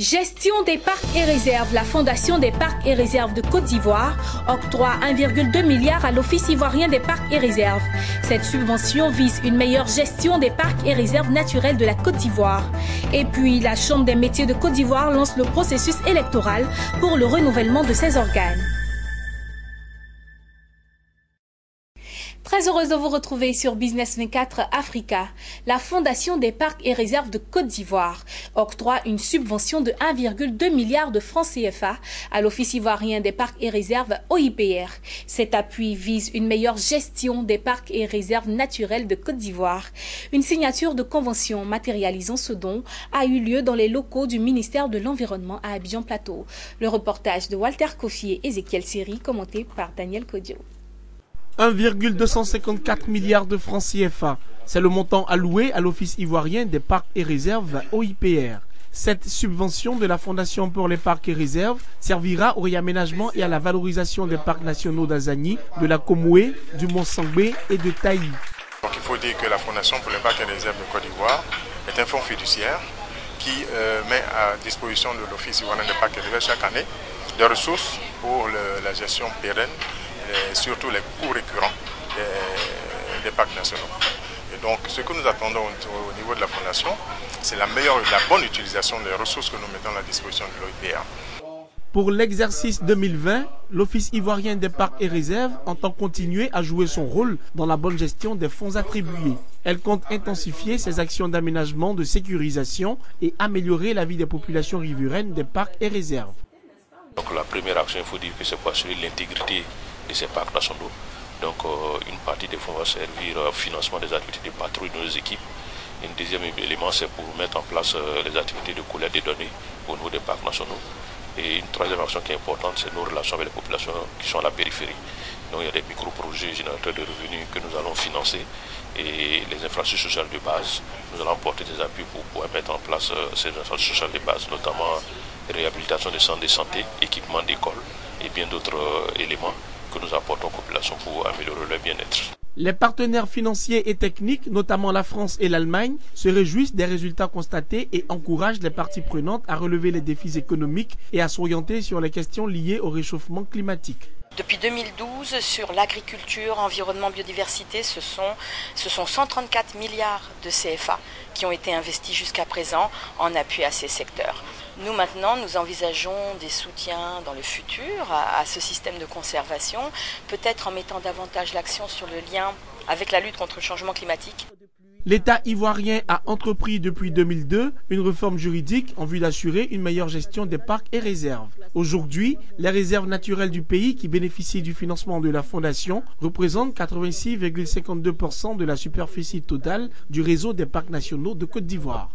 Gestion des parcs et réserves. La Fondation des parcs et réserves de Côte d'Ivoire octroie 1,2 milliard à l'Office ivoirien des parcs et réserves. Cette subvention vise une meilleure gestion des parcs et réserves naturelles de la Côte d'Ivoire. Et puis, la Chambre des métiers de Côte d'Ivoire lance le processus électoral pour le renouvellement de ses organes. Très heureuse de vous retrouver sur Business 24 Africa. La Fondation des parcs et réserves de Côte d'Ivoire octroie une subvention de 1,2 milliard de francs CFA à l'Office ivoirien des parcs et réserves OIPR. Cet appui vise une meilleure gestion des parcs et réserves naturelles de Côte d'Ivoire. Une signature de convention matérialisant ce don a eu lieu dans les locaux du ministère de l'Environnement à Abidjan Plateau. Le reportage de Walter Kofi et Ezekiel Siri, commenté par Daniel Kodio. 1,254 milliards de francs CFA. C'est le montant alloué à l'Office ivoirien des parcs et réserves OIPR. Cette subvention de la Fondation pour les parcs et réserves servira au réaménagement et à la valorisation des parcs nationaux d'Azani, de la Komoué, du Mont Sangbé et de Taï. Donc il faut dire que la Fondation pour les parcs et réserves de Côte d'Ivoire est un fonds fiduciaire qui met à disposition de l'Office ivoirien des parcs et réserves chaque année des ressources pour la gestion pérenne, et surtout les coûts récurrents des parcs nationaux. Et donc ce que nous attendons au niveau de la Fondation, c'est la bonne utilisation des ressources que nous mettons à la disposition de l'OIPR. Pour l'exercice 2020, l'Office ivoirien des parcs et réserves entend continuer à jouer son rôle dans la bonne gestion des fonds attribués. Elle compte intensifier ses actions d'aménagement, de sécurisation et améliorer la vie des populations riveraines des parcs et réserves. Donc la première action, il faut dire que c'est pour assurer l'intégrité de ces parcs nationaux. Donc une partie des fonds va servir au financement des activités de patrouille de nos équipes. Un deuxième élément, c'est pour mettre en place les activités de collecte des données au niveau des parcs nationaux. Et une troisième action qui est importante, c'est nos relations avec les populations qui sont à la périphérie. Donc il y a des micro-projets générateurs de revenus que nous allons financer et les infrastructures sociales de base. Nous allons apporter des appuis pour pouvoir mettre en place ces infrastructures sociales de base, notamment réhabilitation des centres de santé, équipement d'école et bien d'autres éléments que nous apportons aux populations pour améliorer leur bien-être. Les partenaires financiers et techniques, notamment la France et l'Allemagne, se réjouissent des résultats constatés et encouragent les parties prenantes à relever les défis économiques et à s'orienter sur les questions liées au réchauffement climatique. Depuis 2012, sur l'agriculture, environnement, biodiversité, ce sont 134 milliards de CFA qui ont été investis jusqu'à présent en appui à ces secteurs. Nous maintenant, nous envisageons des soutiens dans le futur à ce système de conservation, peut-être en mettant davantage l'accent sur le lien avec la lutte contre le changement climatique. L'État ivoirien a entrepris depuis 2002 une réforme juridique en vue d'assurer une meilleure gestion des parcs et réserves. Aujourd'hui, les réserves naturelles du pays qui bénéficient du financement de la Fondation représentent 86,52% de la superficie totale du réseau des parcs nationaux de Côte d'Ivoire.